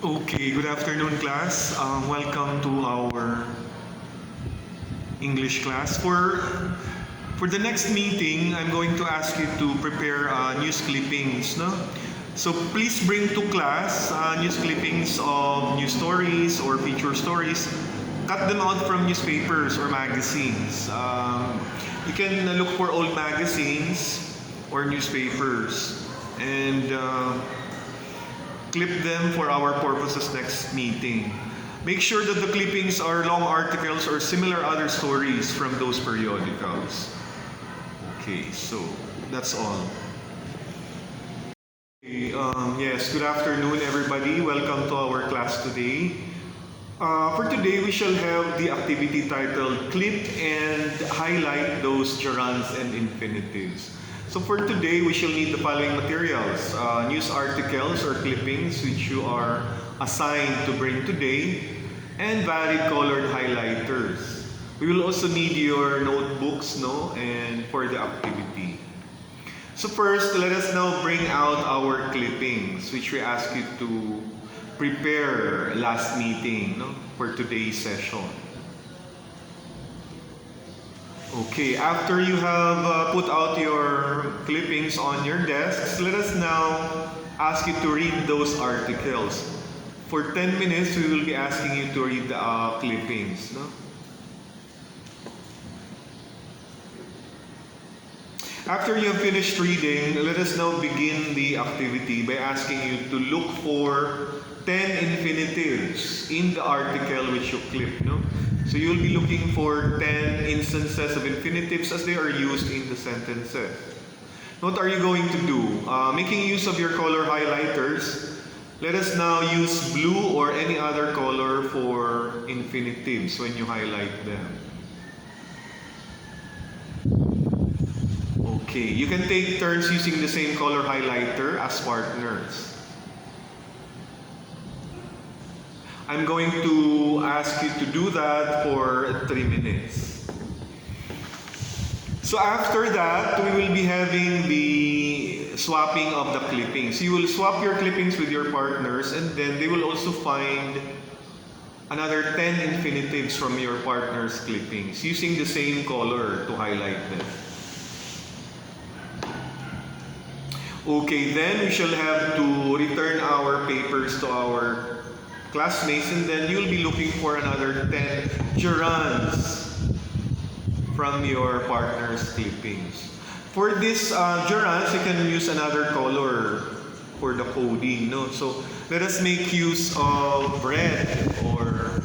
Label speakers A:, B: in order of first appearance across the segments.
A: Okay, good afternoon, class. Welcome to our English class. For the next meeting, I'm going to ask you to prepare news clippings. No? So please bring to class news clippings of news stories or feature stories. Cut them out from newspapers or magazines. You can look for old magazines or newspapers and clip them for our purposes next meeting. Make sure that the clippings are long articles or similar other stories from those periodicals. Okay, so that's all. Okay, yes, good afternoon everybody. Welcome to our class today. For today, we shall have the activity titled Clip and Highlight those gerunds and infinitives. So for today, we shall need the following materials. News articles or clippings which you are assigned to bring today, and valid colored highlighters. We will also need your notebooks, and for the activity. So first, let us now bring out our clippings which we ask you to prepare last meeting for today's session. Okay, after you have put out your clippings on your desks, let us now ask you to read those articles. For 10 minutes, we will be asking you to read the clippings. After you have finished reading, let us now begin the activity by asking you to look for 10 infinitives in the article which you clipped. So you'll be looking for 10 instances of infinitives as they are used in the sentences. What are you going to do? Making use of your color highlighters, let us now use blue or any other color for infinitives when you highlight them. Okay, you can take turns using the same color highlighter as partners. I'm going to ask you to do that for 3 minutes. So after that, we will be having the swapping of the clippings. You will swap your clippings with your partners, and then they will also find another 10 infinitives from your partner's clippings using the same color to highlight them. Okay, then we shall have to return our papers to our classmates, and then you'll be looking for another 10 gerunds from your partner's clippings. For this gerunds, you can use another color for the coding. So let us make use of red or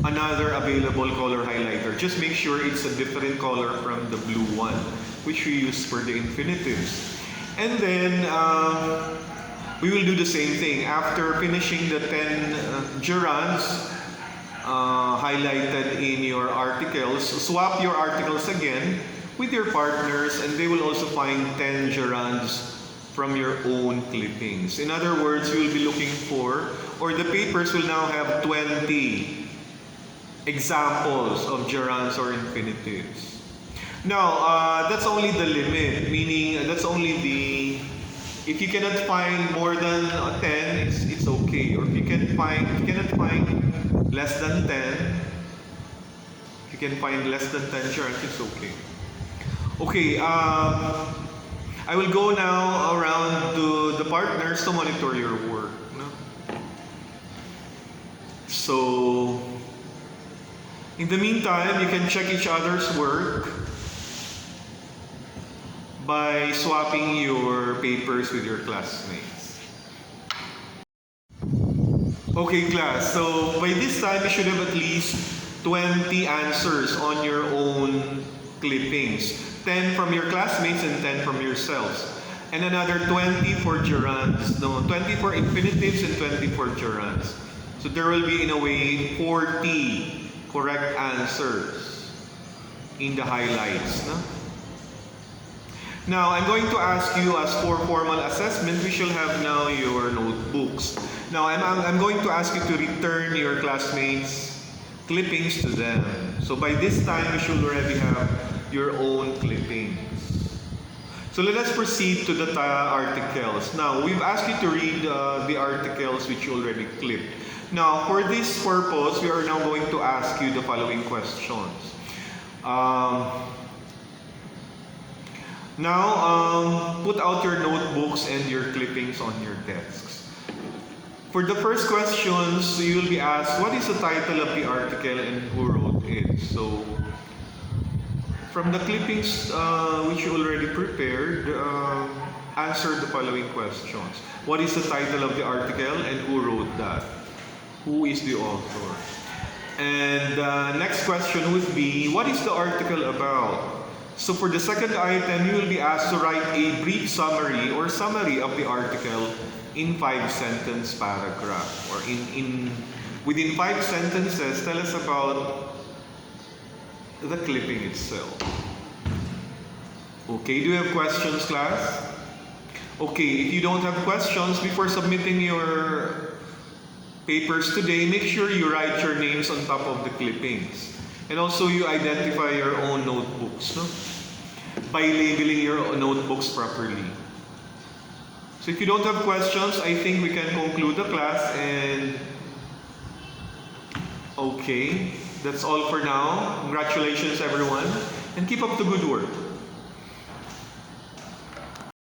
A: another available color highlighter. Just make sure it's a different color from the blue one, which we use for the infinitives. And then we will do the same thing. After finishing the 10 gerunds highlighted in your articles, swap your articles again with your partners, and they will also find 10 gerunds from your own clippings. In other words, you will be looking for, or the papers will now have 20 examples of gerunds or infinitives. Now, that's only the limit, meaning that's only the, if you cannot find more than 10, it's okay. Or if you cannot find less than 10, if you can find less than 10 gerunds, it's okay. Okay, I will go now around to the partners to monitor your work. So, in the meantime, you can check each other's work by swapping your papers with your classmates. Okay, class, so by this time you should have at least 20 answers on your own clippings. 10 from your classmates and 10 from yourselves. And another 20 for gerunds. 20 for infinitives and 20 for gerunds. So there will be, in a way, 40 correct answers in the highlights. Now, I'm going to ask you, as for formal assessment, we shall have now your notebooks. Now, I'm going to ask you to return your classmates' clippings to them. So by this time, you should already have your own clippings. So let us proceed to the articles. Now, we've asked you to read the articles which you already clipped. Now, for this purpose, we are now going to ask you the following questions. Now, put out your notebooks and your clippings on your desks. For the first questions, you will be asked, what is the title of the article and who wrote it? So, from the clippings which you already prepared, answer the following questions. What is the title of the article and who wrote that? Who is the author? And next question would be, what is the article about? So for the second item, you will be asked to write a brief summary or summary of the article in 5-sentence paragraph, or within 5 sentences, tell us about the clipping itself. Okay, do you have questions, class? Okay, if you don't have questions, before submitting your papers today, make sure you write your names on top of the clippings. And also you identify your own notebooks, no? By labeling your notebooks properly. So if you don't have questions, I think we can conclude the class, and okay, that's all for now. Congratulations everyone, and keep up the good work.